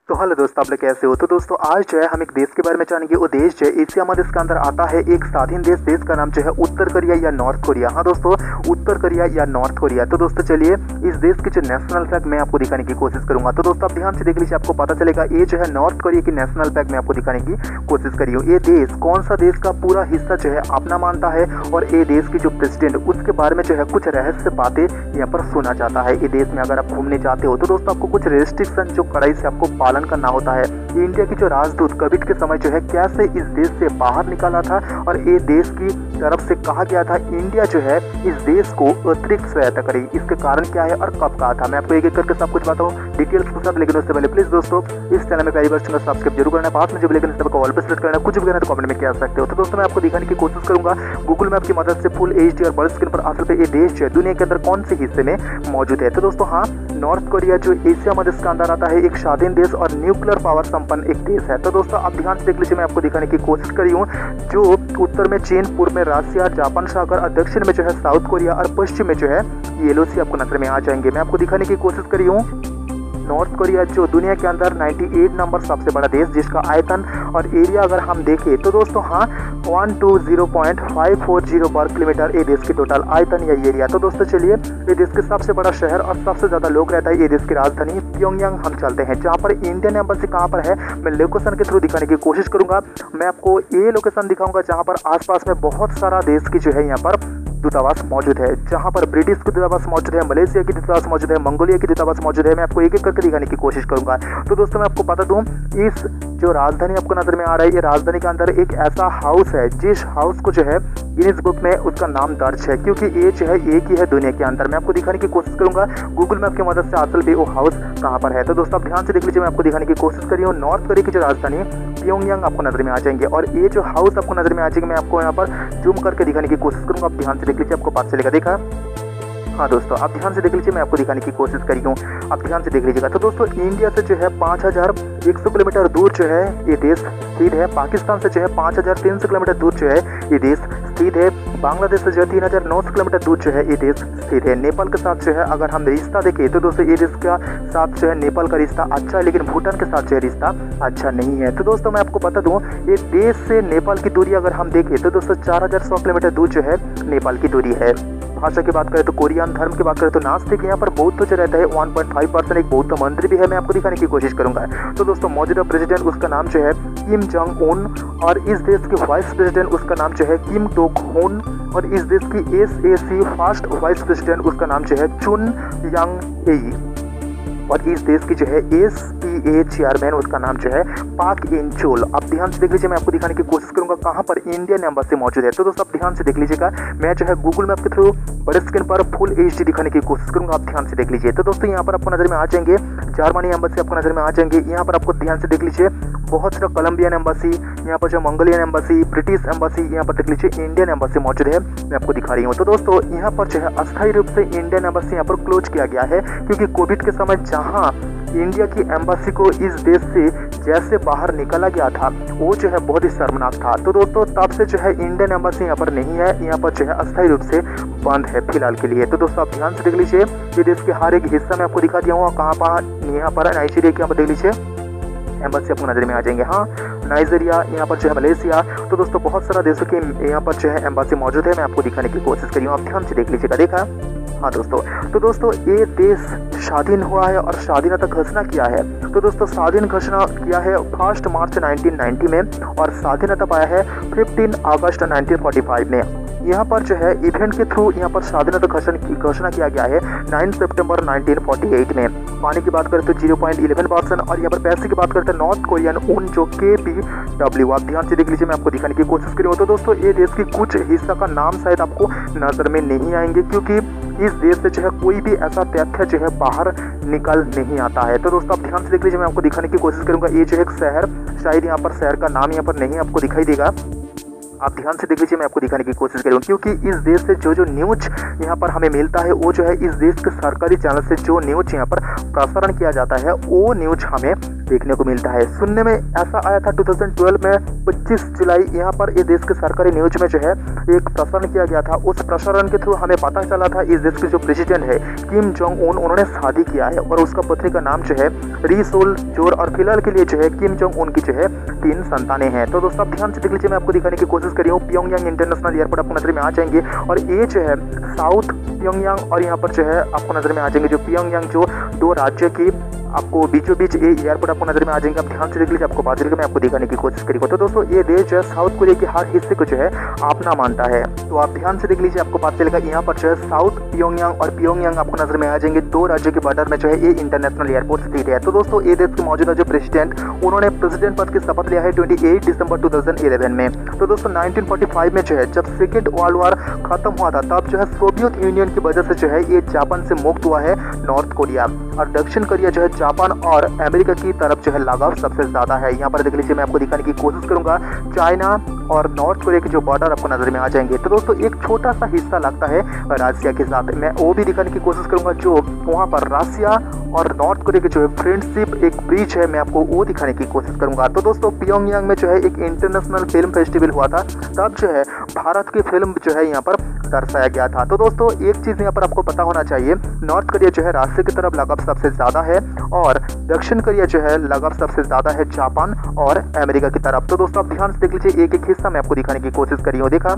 तो हेलो दोस्तों, आप लोग कैसे हो। तो दोस्तों आज जो है हम एक देश के बारे में जानेंगे। वो देश जो है एशिया महादेश के अंदर आता है, एक स्वाधीन देश का नाम जो है उत्तर कोरिया या नॉर्थ कोरिया। हाँ दोस्तों, उत्तर कोरिया या नॉर्थ कोरिया। तो दोस्तों चलिए इस देश की जो नेशनल फ्लैग मैं आपको दिखाने की कोशिश करूंगा। तो दोस्तों आप ध्यान से देख लीजिए, आपको पता चलेगा ये जो है नॉर्थ कोरिया की नेशनल फ्लैग मैं आपको दिखाने की कोशिश करी हूँ। ये देश कौन सा देश का पूरा हिस्सा जो है अपना मानता है, और ये देश की जो प्रेसिडेंट उसके बारे में जो है कुछ रहस्य बातें यहाँ पर सुना जाता है। ये देश में अगर आप घूमने चाहते हो तो दोस्तों आपको कुछ रेस्ट्रिक्शन जो कड़ाई से आपको पालन करना होता है। इंडिया की जो राजदूत कोविड के समय जो है कैसे इस देश से बाहर निकाला था, और ये देश की तरफ से कहा गया था इंडिया जो है इस देश को अतिरिक्त सहायता करे। इसके कारण क्या है और कब कहा था, मैं आपको एक एक करके सब कुछ बताऊं डिटेल्स के साथ। लेकिन उससे पहले प्लीज दोस्तों इस चैनल में पहली बार चैनल सब्सक्राइब जरूर करना है, पास में जो बेल आइकन को ऑल पे सेलेक्ट करना है। कुछ भी कहना तो कमेंट में कह सकते हो। तो दोस्तों मैं आपको दिखाने की कोशिश करूंगा गूगल मैप की मदद से फुल HD और बड़े स्क्रीन पर असल पे ये देश जो है दुनिया के अंदर कौन से हिस्से में मौजूद है। तो दोस्तों हाँ, नॉर्थ कोरिया जो एशिया महादेश के अंदर आता है, एक स्वाधीन देश और न्यूक्लियर पावर संपन्न एक देश है। तो दोस्तों आप ध्यान से देख लीजिए, मैं आपको दिखाने की कोशिश करी हूँ। जो उत्तर में चीन, पूर्व में रशिया, जापान सागर, और दक्षिण में जो है साउथ कोरिया, और पश्चिम में जो है येलो सी आपको नजर में आ जाएंगे। मैं आपको दिखाने की कोशिश करी हूँ नॉर्थ कोरिया जो दुनिया के अंदर 98 नंबर सबसे बड़ा देश, जिसका आयतन और एरिया अगर हम देखें तो दोस्तों हाँ 120.540 वर्ग किलोमीटर ये देश की टोटल आयतन या एरिया। तो दोस्तों चलिए ये देश के सबसे बड़ा शहर और सबसे ज्यादा लोग रहता है ये देश की राजधानी प्योंगयांग हम चलते हैं, जहाँ पर इंडियन एम्बेसी कहाँ पर है मैं लोकेशन के थ्रू दिखाने की कोशिश करूंगा। मैं आपको ये लोकेशन दिखाऊंगा जहाँ पर आसपास में बहुत सारा देश की जो है यहाँ पर दूतावास मौजूद है, जहां पर ब्रिटिश की दूतावास मौजूद है, मलेशिया की दूतावास मौजूद है, मंगोलिया की दूतावास मौजूद है। मैं आपको एक एक करके दिखाने की कोशिश करूंगा। तो दोस्तों मैं आपको बता दूं, इस जो राजधानी आपको नजर में आ रहा है, ये राजधानी के अंदर एक ऐसा हाउस है जिस हाउस को जो है गिनीज बुक में उसका नाम दर्ज है, क्योंकि ये जो है एक ही है दुनिया के अंदर। मैं आपको दिखाने की कोशिश करूंगा गूगल मैप की मदद से असल भी वो हाउस कहाँ पर है। तो दोस्तों आप ध्यान से देख लीजिए, मैं आपको दिखाने की कोशिश करी हूँ नॉर्थ कोरिया की जो राजधानी प्योंगयांग आपको नजर में आ जाएंगे, और ये जो हाउस आपको नजर में आ जाएंगे मैं आपको यहाँ पर जूम करके दिखाने की कोशिश करूंगा। आप ध्यान से देख लीजिए, आपको पता चलेगा। देखा हाँ दोस्तों आप ध्यान से देख लीजिए, मैं आपको दिखाने की कोशिश करी हूँ, आप ध्यान से देख लीजिएगा। तो दोस्तों इंडिया से जो है 5100 किलोमीटर दूर जो है ये देश स्थित है। पाकिस्तान से जो है 5300 किलोमीटर दूर जो है ये देश स्थित है। बांग्लादेश से जो है 3900 किलोमीटर दूर जो है ये देश स्थित है। नेपाल के साथ जो है अगर हम रिश्ता देखें तो दोस्तों ये देश का साथ जो है नेपाल का रिश्ता अच्छा है, लेकिन भूटान के साथ जो है रिश्ता अच्छा नहीं है। तो दोस्तों मैं आपको बता दूं, ये देश से नेपाल की दूरी अगर हम देखें तो दोस्तों 4100 किलोमीटर दूर जो है नेपाल की दूरी है। भाषा की बात करें तो कोरियन, धर्म की बात करें तो नास्तिक, यहाँ पर बौद्ध जो रहता है 1.5% एक बौद्ध मंदिर भी है। मैं आपको दिखाने की कोशिश करूंगा। तो दोस्तों मौजूदा प्रेसिडेंट उसका नाम जो है किम जोंग उन, और इस देश के वाइस प्रेसिडेंट उसका नाम जो है किम डोक हुन, और इस देश की SAC फर्स्ट वाइस प्रेसिडेंट उसका नाम जो है चुन यांग हेई, और इस देश की जो है SPA चेयरमैन उसका नाम जो है पाक इन चोल। आप ध्यान से देख लीजिए, मैं आपको दिखाने की कोशिश करूंगा कहां पर इंडियन एम्बेसी मौजूद है। तो दोस्तों आप ध्यान से देख लीजिएगा, मैं जो है गूगल मैप के थ्रू बड़े स्क्रीन पर फुल HD दिखाने की कोशिश करूंगा। आप ध्यान से देख लीजिए। तो दोस्तों यहाँ पर आपको नजर में आ जाएंगे जर्मनी एम्बेसी आपको नजर में आ जाएंगे। यहाँ पर आपको ध्यान से देख लीजिए बहुत सारा कोलंबियन एम्बेसी, यहाँ पर जो मंगोलियन एम्बेसी, ब्रिटिश एम्बेसी, यहाँ पर देख लीजिए इंडियन एम्बेसी मौजूद है। मैं आपको दिखा रही हूँ। तो दोस्तों यहाँ पर जो है अस्थायी रूप से इंडियन एम्बेसी यहाँ पर क्लोज किया गया है, क्योंकि कोविड के समय जहाँ इंडिया की एम्बेसी को इस देश से जैसे बाहर निकाला गया था वो जो है बहुत ही शर्मनाक था। तो दोस्तों तब से जो है इंडियन एम्बेसी यहाँ पर नहीं है, यहाँ पर जो है अस्थायी रूप से बंद है फिलहाल के लिए। तो दोस्तों आप ध्यान से देख लीजिए, ये देश के हर एक हिस्सा में आपको दिखा दिया हूँ कहाँ पर यहाँ पर है। नाइजीरिया के यहाँ पर देख लीजिए एम्बेसी आपको नजर में आ जाएंगे। हाँ नाइजीरिया, यहाँ पर जो है मलेशिया। तो दोस्तों बहुत सारा देशों की यहाँ पर जो है एम्बेसी मौजूद है। मैं आपको दिखाने की कोशिश करी हूँ, आप ध्यान से देख लीजिएगा। देखा हाँ दोस्तों, तो दोस्तों ये देश स्वाधीन हुआ है और स्वाधीनता घोषणा किया है। तो दोस्तों स्वाधीन घोषणा किया है 1 मार्च 1990 में, और स्वाधीनता पाया है 15 अगस्त 1945 में। यहाँ पर जो है इवेंट के थ्रू यहाँ पर स्वाधीनता घोषणा किया गया है 9 सितंबर 1948 में। पानी की बात करें तो 0.11%, और यहाँ पर पैसे की बात करते हैं नॉर्थ कोरियन ऊन जो KBW। आप ध्यान से देख लीजिए, मैं आपको दिखाने की कोशिश करी हूँ। तो दोस्तों ये देश की कुछ हिस्सा का नाम शायद आपको नजर में नहीं आएंगे, क्योंकि इस देश से जो है कोई भी ऐसा तथ्य जो है बाहर निकल नहीं आता है। तो दोस्तों आप ध्यान से देख लीजिए, मैं आपको दिखाने की कोशिश करूंगा। ये जो है एक शहर, शायद यहाँ पर शहर का नाम यहाँ पर नहीं आपको दिखाई देगा। आप ध्यान से देख लीजिए, मैं आपको दिखाने की कोशिश करूँ, क्योंकि इस देश से जो न्यूज यहाँ पर हमें मिलता है वो जो है इस देश के सरकारी चैनल से जो न्यूज यहाँ पर प्रसारण किया जाता है वो न्यूज हमें देखने को मिलता है। सुनने में ऐसा आया था 2012 में 25 जुलाई यहाँ पर ये देश के सरकारी न्यूज में जो है एक प्रसारण किया गया था। उस प्रसारण के थ्रू हमें पता चला था इस देश के जो प्रेसिडेंट है किम जोंग उन, उन्होंने शादी किया है और उसका पत्नी का नाम जो है री सोल जोर, और फिलहाल के लिए जो है किम जोंग उन की जो है 3 संतानें हैं। तो दोस्तों आप ध्यान से देख लीजिए, मैं आपको दिखाने की कोशिश करी हूँ। प्योंगयांग इंटरनेशनल एयरपोर्ट आपको नजर में आ जाएंगे और ये जो है साउथ प्योंगयांग, और यहाँ पर जो है आपको नजर में आ जाएंगे जो प्योंगयांग जो 2 राज्य की आपको बीचों बीच ये एयरपोर्ट आपको नजर में आ जाएंगे। आप ध्यान से देख लीजिए, आपको बात करके मैं आपको दिखाने की कोशिश करी। तो दोस्तों ये देश जो है साउथ कोरिया के हर हिस्से को जो है अपना मानता है। तो आप ध्यान से देख लीजिए, आपको पता चलेगा यहाँ पर जो है साउथ प्योंगयांग और प्योंगयांग आपको नजर में आ जाएंगे। 2 राज्यों के बॉर्डर में जो है ये इंटरनेशनल एयरपोर्ट स्थित है। तो दोस्तों ये देश के मौजूदा जो प्रेसिडेंट, उन्होंने प्रेसिडेंट पद की शपथ लिया है 28 दिसंबर 2011 में। तो दोस्तों 1945 में जो है जब सेकेंड वर्ल्ड वॉर खत्म हुआ था, तब जो है सोवियत यूनियन की वजह से जो है ये जापान से मुक्त हुआ है नॉर्थ कोरिया, और दक्षिण कोरिया जो है जापान और अमेरिका की तरफ जो है लगाव सबसे ज्यादा है। यहाँ पर देख लीजिए, मैं आपको दिखाने की कोशिश करूंगा चाइना और नॉर्थ कोरिया के जो बॉर्डर आपको नजर में आ जाएंगे। तो दोस्तों एक छोटा सा हिस्सा लगता है रशिया के साथ, मैं वो भी दिखाने की कोशिश करूंगा जो वहाँ पर रशिया और नॉर्थ कोरिया के जो है फ्रेंडशिप एक ब्रिज है, मैं आपको वो दिखाने की कोशिश करूंगा। तो दोस्तों प्योंगयांग में जो है एक इंटरनेशनल फिल्म फेस्टिवल हुआ था, तब जो है भारत की फिल्म जो है यहाँ पर दर्शाया गया था। तो दोस्तों एक चीज यहाँ पर आपको पता होना चाहिए, नॉर्थ कोरिया जो है रशिया की तरफ लगाव सबसे ज्यादा है और दक्षिण कोरिया जो है लगाव सबसे ज्यादा है जापान और अमेरिका की तरफ। तो दोस्तों आप ध्यान से देख लीजिए, एक एक हिस्सा मैं आपको दिखाने की कोशिश करी हूँ, देखा।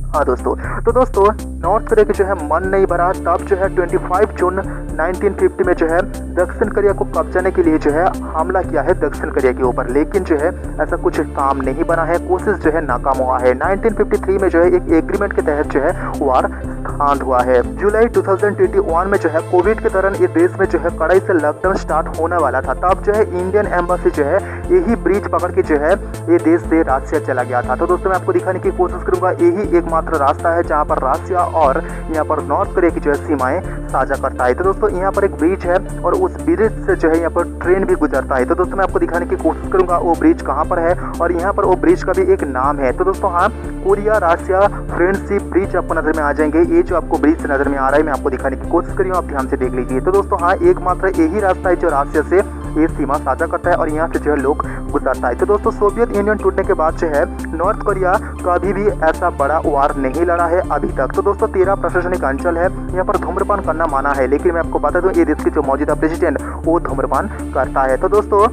हाँ दोस्तों, तो दोस्तों नॉर्थ कोरिया के जो है मन नहीं भरा, तब जो है 25 जून 1950 में जो है दक्षिण कोरिया को कब्जाने के लिए जो है हमला किया है दक्षिण कोरिया के ऊपर, लेकिन जो है ऐसा कुछ काम नहीं बना है, कोशिश जो है नाकाम हुआ है। 1953 में जो है एक एग्रीमेंट के तहत जो है वार शांत हुआ है। जुलाई 2021 में जो है कोविड के दौरान ये देश में जो है कड़ाई से लॉकडाउन स्टार्ट होने वाला था, तब जो है इंडियन एम्बेसी जो है यही ब्रिज पकड़ के जो है ये देश से रशिया चला गया था। तो दोस्तों मैं आपको दिखाने की कोशिश करूंगा, यही एकमात्र रास्ता है जहां पर रशिया और यहाँ पर नॉर्थ कोरिया की जो है सीमाएं साझा करता है। तो दोस्तों यहाँ पर एक ब्रिज है और उस ब्रिज से जो है यहाँ पर ट्रेन भी गुजरता है। तो दोस्तों मैं आपको दिखाने की कोशिश करूंगा वो ब्रिज कहाँ पर है, और यहाँ पर वो ब्रिज का भी एक नाम है। तो दोस्तों हाँ, कोरिया रशिया फ्रेंडशिप ब्रिज आपको नजर में आ जाएंगे। ये जो आपको ब्रिज नजर में आ रहा है, मैं आपको दिखाने की कोशिश करी हूँ, आप ध्यान से देख लीजिए। तो दोस्तों हाँ, एकमात्र यही रास्ता है जो रशिया से ये सीमा साझा करता है और यहाँ से जो है लोग गुजरता है। तो दोस्तों सोवियत यूनियन टूटने के बाद जो है नॉर्थ कोरिया कभी भी ऐसा बड़ा वार नहीं लड़ा है अभी तक। तो दोस्तों 13 प्रशासनिक अंचल है, यहाँ पर धूम्रपान करना माना है, लेकिन मैं आपको बता दूं ये देश के जो मौजूदा प्रेसिडेंट वो धूम्रपान करता है। तो दोस्तों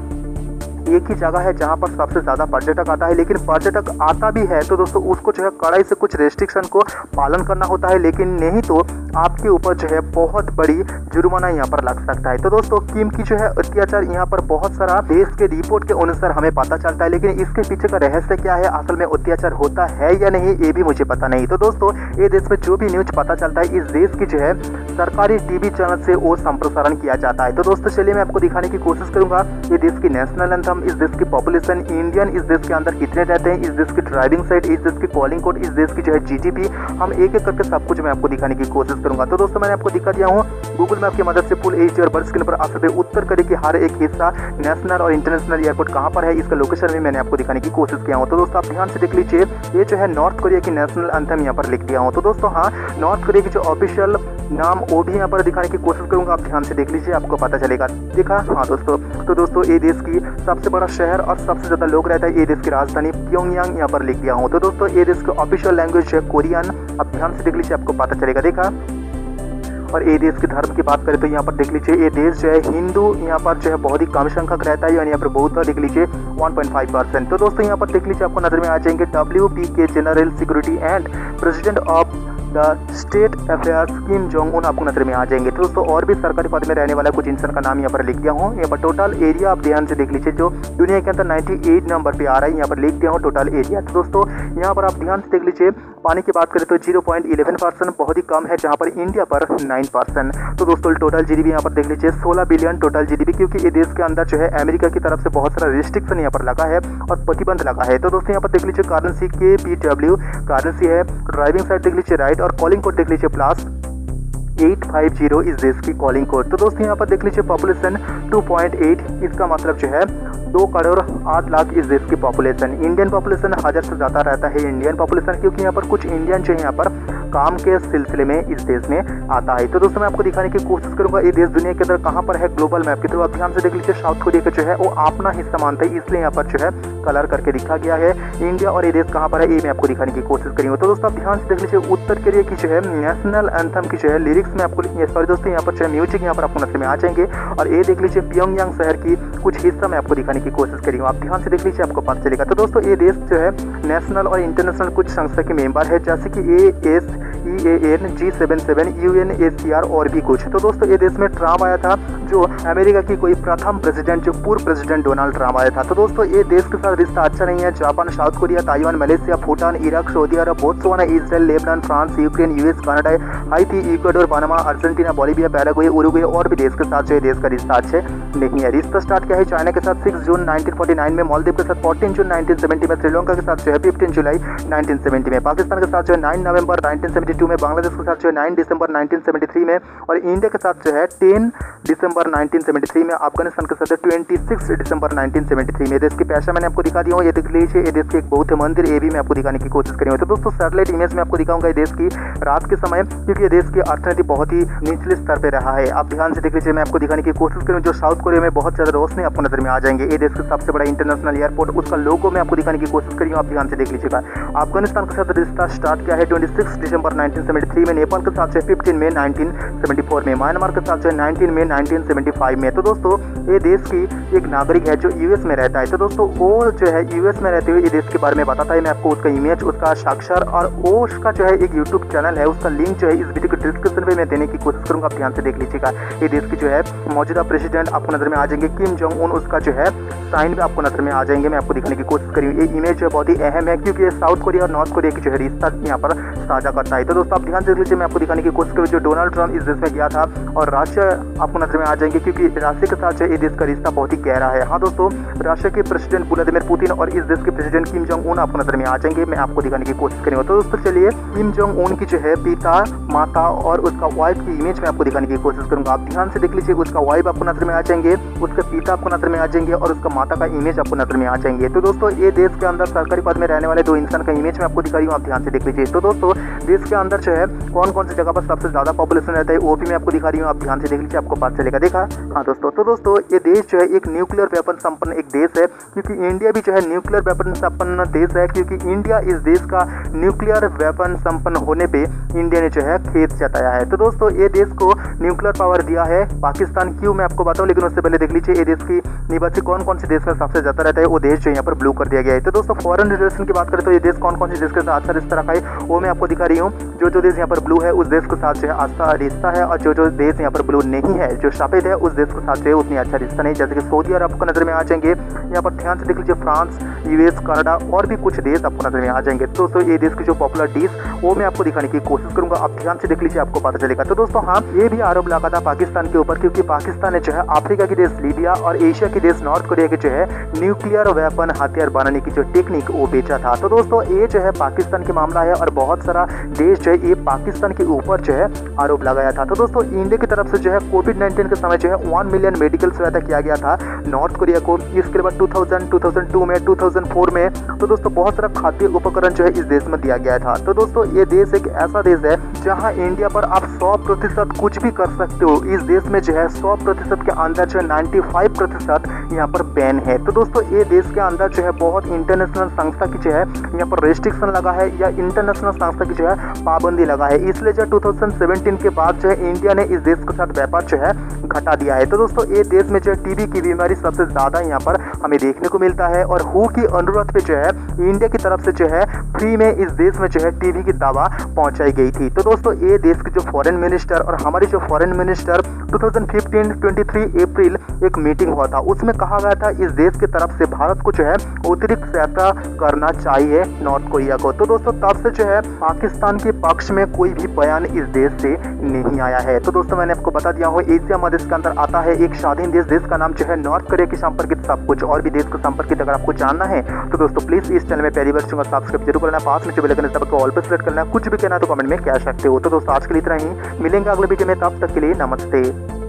एक ही जगह है जहां पर सबसे ज्यादा पर्यटक आता है, लेकिन पर्यटक आता भी है तो दोस्तों उसको जो है कड़ाई से कुछ रेस्ट्रिक्शन को पालन करना होता है, लेकिन नहीं तो आपके ऊपर जो है बहुत बड़ी जुर्माना यहाँ पर लग सकता है। तो दोस्तों किम की जो है अत्याचार यहाँ पर बहुत सारा देश के रिपोर्ट के अनुसार हमें पता चलता है, लेकिन इसके पीछे का रहस्य क्या है, असल में अत्याचार होता है या नहीं ये भी मुझे पता नहीं। तो दोस्तों ये देश में जो भी न्यूज पता चलता है इस देश की जो है सरकारी टीवी चैनल से वो संप्रसारण किया जाता है। तो दोस्तों चलिए मैं आपको दिखाने की कोशिश करूंगा ये देश की नेशनल एंथम, इस देश की पॉपुलेशन, इंडियन इस देश के अंदर कितने रहते हैं, इस देश की ड्राइविंग साइट, इस देश की कॉलिंग कोड, इस देश की जो है जीडीपी, हम एक एक करके सब कुछ मैं आपको दिखाने की कोशिश करूंगा। तो दोस्तों मैंने आपको दिखा दिया हूँ गूगल मैप की मदद से फुल एच और बर्ड स्क्रीन पर आप सभी उत्तर कोरिया की हर एक हिस्सा, नेशनल और इंटरनेशनल एयरपोर्ट कहाँ पर है, इसका लोकेशन भी मैंने आपको दिखाने की कोशिश किया हूँ। तो दोस्तों आप ध्यान से देख लीजिए, ये जो है नॉर्थ कोरिया की नेशनल एंथम यहाँ पर लिख दिया हूँ। तो दोस्तों हाँ, नॉर्थ कोरिया की जो ऑफिशियल नाम वो भी यहाँ पर दिखाने की कोशिश करूंगा, आप ध्यान से देख लीजिए, आपको पता चलेगा। देखा हाँ दोस्तों, तो दोस्तों ये देश की सबसे बड़ा शहर और सबसे ज्यादा लोग रहता है ये देश की राजधानी प्योंगयांग यहाँ पर लिख दिया हूँ। तो दोस्तों ये देश की ऑफिशियल लैंग्वेज है कोरियन, आप ध्यान से देख लीजिए, आपको पता चलेगा। देखा, और ये देश के धर्म की बात करें तो यहाँ पर देख लीजिए ये देश जो है हिंदू यहाँ पर जो है बहुत ही कम संख्यक रहता है, और यहाँ पर बौद्ध देख लीजिए 1.5%। तो दोस्तों यहाँ पर देख लीजिए आपको नजर में आ जाएंगे WPK general security and president of the state affairs Kim Jong Un आपको नजर में आ जाएंगे। तो दोस्तों और भी सरकारी पद में रहने वाला कुछ इंसान का नाम यहाँ पर लिख दिया हूँ। यहाँ पर टोटल एरिया आप ध्यान से देख लीजिए, जो दुनिया के अंदर 98 नंबर पे आ रहा है, यहाँ पर लिख दिया हूँ टोटल एरिया। तो दोस्तों यहाँ पर आप ध्यान से देख लीजिए, पानी की बात करें तो 0.11% बहुत ही कम है, जहाँ पर इंडिया पर 9%। तो दोस्तों टोटल जीडीपी यहाँ पर देख लीजिए 16 बिलियन टोटल जीडीपी, क्योंकि ये देश के अंदर जो है अमेरिका की तरफ से बहुत सारा रिस्ट्रिक्शन यहाँ पर लगा है और प्रतिबंध लगा है। तो दोस्तों यहाँ पर देख लीजिए करेंसी KPW करेंसी है, ड्राइविंग साइड देख लीजिए राइट, और कॉलिंग कोड देख लीजिए +850 इस देश की कॉलिंग कोड। तो दोस्तों यहाँ पर देख लीजिए पॉपुलेशन 2.8, इसका मतलब जो है 2 करोड़ 8 लाख इस देश की पॉपुलेशन। इंडियन पॉपुलेशन 1000 से ज़्यादा रहता है इंडियन पॉपुलेशन, क्योंकि यहाँ पर कुछ इंडियन जो है यहाँ पर काम के सिलसिले में इस देश में आता है। तो दोस्तों मैं आपको दिखाने की कोशिश करूंगा ये देश दुनिया के अंदर कहाँ पर है ग्लोबल मैप के थ्रू। आप ध्यान से देख लीजिए, साउथ कोरिया का जो है वो अपना हिस्सा मानता है, इसलिए यहाँ पर जो है कलर करके दिखा गया है। इंडिया और ये देश कहाँ पर है ये मैं आपको दिखाने की कोशिश करूंगा। तो दोस्तों आप ध्यान से देख लीजिए, उत्तर कोरिया की जो है नेशनल एंथम की जो है लिरिक्स में आपको सॉरी दोस्तों यहाँ पर जो है म्यूजिक यहाँ पर आपको नजर में आ जाएंगे। और ये देख लीजिए प्योंगयांग शहर की कुछ हिस्सा मैं आपको दिखाने की कोशिश करूंगा। आप ध्यान से देख लीजिए, आपको पता चलेगा। तो दोस्तों ये देश जो है नेशनल और इंटरनेशनल कुछ संस्था के मेंबर है, जैसे कि ASEAN, G77, UNHCR और भी कुछ। तो दोस्तों ये देश में ट्रम्प आया था, जो अमेरिका की कोई प्रथम प्रेसिडेंट, जो पूर्व प्रेसिडेंट डोनाल्ड ट्रम्प आया था। तो दोस्तों ये देश के साथ रिश्ता अच्छा नहीं है। Japan, South Korea, Taiwan, Malaysia, Bhutan, Iraq, Saudi Arab, Botswana, Israel, Lebanon, France, Ukraine, US, Canada, Haiti, Ecuador, Panama, Argentina, Bolivia, Paraguay, Uruguay और भी देश के साथ जो है देश का रिश्ता अच्छे नहीं है। रिश्ता स्टार्ट किया है चाइना के साथ 6 जून 1949 में, मालदीव के साथ 14 जून 1970 में, श्रीलंका के साथ जो है 15 जुलाई 1970 में, पाकिस्तान के साथ जो है 9 नवंबर 1972 में, बांग्लादेश के साथ जो है 9 दिसंबर 1973 में और इंडिया के साथ जो है 10 दिसंबर 1973 में, अफगानिस्तान के साथ 26 दिसंबर 1973 में। देश की पैसा मैंने आपको दिखा दिया हूँ, ये देख लीजिए। ये देश के एक बौद्ध मंदिर, ये भी मैं आपको दिखाने की कोशिश करूँगा। तो दोस्तों सैटेलाइट इमेज में आपको दिखाऊंगा ये देश की रात के समय, क्योंकि ये देश की अर्थनीति बहुत ही निचले स्तर पे रहा है। आप ध्यान से देख लीजिए, मैं आपको दिखाने की कोशिश करूँ। जो साउथ कोरिया में बहुत ज्यादा रोशनी आपको नजर में आ जाएंगे। ये देश का सबसे बड़ा इंटरनेशनल एयरपोर्ट, उसका लोगो मैं आपको दिखाने की कोशिश करूँ। आप ध्यान से देख लीजिएगा। अफगानिस्तान के साथ रिश्ता स्टार्ट किया है 26 दिसंबर 1973 में, नेपाल के साथ 15 मई 1974 में, म्यांमार के साथ 19 मई 1975 में। तो दोस्तों ये देश की एक नागरिक है जो US में रहता है। तो दोस्तों वो जो है US में रहते हुए ये देश के बारे में बताता है। मैं आपको उसका इमेज, उसका साक्षर और वो उसका जो है एक YouTube चैनल है, उसका लिंक जो है इस वीडियो के डिस्क्रिप्शन में मैं देने की कोशिश करूंगा। आप ध्यान से देख लीजिएगा। ये देश की जो है मौजूदा प्रेसिडेंट आपको नजर में आ जाएंगे, किम जोंग उन, उसका जो है साइन भी आपको नजर में आ जाएंगे। मैं आपको दिखाने की कोशिश करूँगी। ये इमेज जो बहुत ही अहम है, क्योंकि ये साउथ कोरिया और नॉर्थ कोरिया की जो है रिश्ता यहाँ पर साझा करता है। तो दोस्तों आप ध्यान से देख लीजिए, मैं आपको दिखाने की कोशिश करूँ। जो डोनाल्ड ट्रम्प इस देश में गया था और राशिया आपको नजर में आ जाएंगे, क्योंकि राशिया के साथ जो ये देश का रिश्ता बहुत ही गहरा है। हाँ दोस्तों, राशिया के प्रेसिडेंट व्लादिमीर पुतिन और इस देश के प्रेसिडेंट किम जोंग उन आपको नजर में आ जाएंगे। मैं आपको दिखाने की कोशिश करूँगा। तो दोस्तों चलिए, किम जोंग उन की जो है पिता, माता और उसका वाइफ की इमेज में आपको दिखाने की कोशिश करूंगा। आप ध्यान से देख लीजिए, उसका वाइफ आपको नजर में आ जाएंगे, उसके पिता आपको नजर में आ जाएंगे और उसका माता का इमेज आपको नजर में आ जाएंगे। तो दोस्तों ये देश के अंदर सरकारी पद में रहने वाले 2 इंसान का इमेज मैं आपको दिखा रही हूँ। आप ध्यान से देख लीजिए। तो दोस्तों देश के अंदर जो है कौन कौन सी जगह पर सबसे ज्यादा पॉपुलेशन रहता है वो भी मैं आपको दिखा रही हूँ। आप ध्यान से देख लीजिए, आपको पता चलेगा। देखा? हाँ दोस्तों, तो दोस्तों ये देश जो है एक न्यूक्लियर वेपन संपन्न एक देश है, क्योंकि इंडिया भी जो है न्यूक्लियर वेपन संपन्न देश है, क्योंकि इंडिया इस देश का न्यूक्लियर वेपन संपन्न होने पे इंडिया ने जो है खेत जताया है। तो दोस्तों ये देश को न्यूक्लियर पावर दिया है पाकिस्तान। क्यों मैं आपको बताऊं, लेकिन उससे पहले देख लीजिए ये देश की निवासी कौन कौन से देश में सबसे ज्यादा रहता है, वो देश जो यहाँ पर ब्लू कर दिया गया है। तो दोस्तों फॉरेन रिलेशन की बात करें तो ये देश कौन कौन से देश के साथ अच्छा रिश्ता रखा है वो मैं आपको दिखा रही हूँ। जो देश यहाँ पर ब्लू है उस देश के साथ जो है अच्छा रिश्ता है, और जो देश यहाँ पर ब्लू नहीं है, जो सफेद है, उस देश के साथ जो है उतनी अच्छा रिश्ता नहीं। जैसे कि सऊदी अरब आपको नजर में आ जाएंगे। यहाँ पर ध्यान से देख लीजिए, फ्रांस, US, कनाडा और भी कुछ देश आपको नजर में आ जाएंगे। तो दोस्तों ये देश की जो पॉपुलर डिश वो मैं आपको दिखाने की कोशिश करूंगा। आप ध्यान से देख लीजिए, आपको पता चलेगा। तो दोस्तों हाँ, ये भी आरोप लगा था पाकिस्तान के ऊपर, क्योंकि पाकिस्तान ने जो है अफ्रीका के देश लीबिया और एशिया के देश नॉर्थ कोरिया के जो है न्यूक्लियर वेपन हथियार बनाने की जो टेक्निक वो बेचा था। तो दोस्तों ये जो है पाकिस्तान के मामला है और बहुत सारा देश जो है ये पाकिस्तान के ऊपर जो है आरोप लगाया था। तो दोस्तों इंडिया की तरफ से जो है कोविड-19 के समय जो है 1 मिलियन मेडिकल सहायता किया गया था नॉर्थ कोरिया को। इसके बाद 2000, 2002 में, 2004 में तो दोस्तों बहुत सारा खाद्य उपकरण जो है इस देश में दिया गया था। तो दोस्तों ये देश एक ऐसा देश है जहां इंडिया पर आप 100% कुछ भी कर सकते हो। इस देश में जो है 100% के अंदर जो है 95% यहाँ पर बैन है। तो दोस्तों ये देश के अंदर जो है बहुत इंटरनेशनल संस्था की जो है यहाँ पर रेस्ट्रिक्शन लगा है, या इंटरनेशनल संस्था की जो है पाबंदी लगा है। इसलिए जो 2017 के बाद जो है इंडिया ने इस देश के साथ व्यापार जो है घटा दिया है। तो दोस्तों ये देश में जो है टीबी की बीमारी सबसे ज्यादा यहाँ पर हमें देखने को मिलता है, और हु की अनुरोध पे जो है इंडिया की तरफ से जो है फ्री में इस देश में जो है टीबी की दवा पहुंचाई गई थी। तो दोस्तों ये देश के जो फॉरेन मिनिस्टर और हमारी जो फॉरेन मिनिस्टर 2015 23 अप्रैल एक मीटिंग हुआ था, उसमें कहा गया था इस देश की तरफ से भारत को जो है अतिरिक्त सहायता करना चाहिए नॉर्थ कोरिया को। तो दोस्तों तब से जो है पाकिस्तान के पक्ष में कोई भी बयान इस देश से नहीं आया है। तो दोस्तों मैंने आपको बता दिया हूँ, एशिया महादेश के अंदर आता है एक स्वाधीन देश का नाम जो है नॉर्थ कोरिया के संपर्कित सब कुछ और भी देश को संपर्कित अगर आपको जानना है तो दोस्तों प्लीज इस चैनल में पहली बार सब्सक्राइब जरूर करना, पास में जो बेल आइकन है सबको ऑल पे सेलेक्ट करना। कुछ भी कहना तो कमेंट में कह सकते हो। तो दोस्तों आज के लिए इतना ही, मिलेंगे अगले वीडियो में, तब तक के लिए नमस्ते।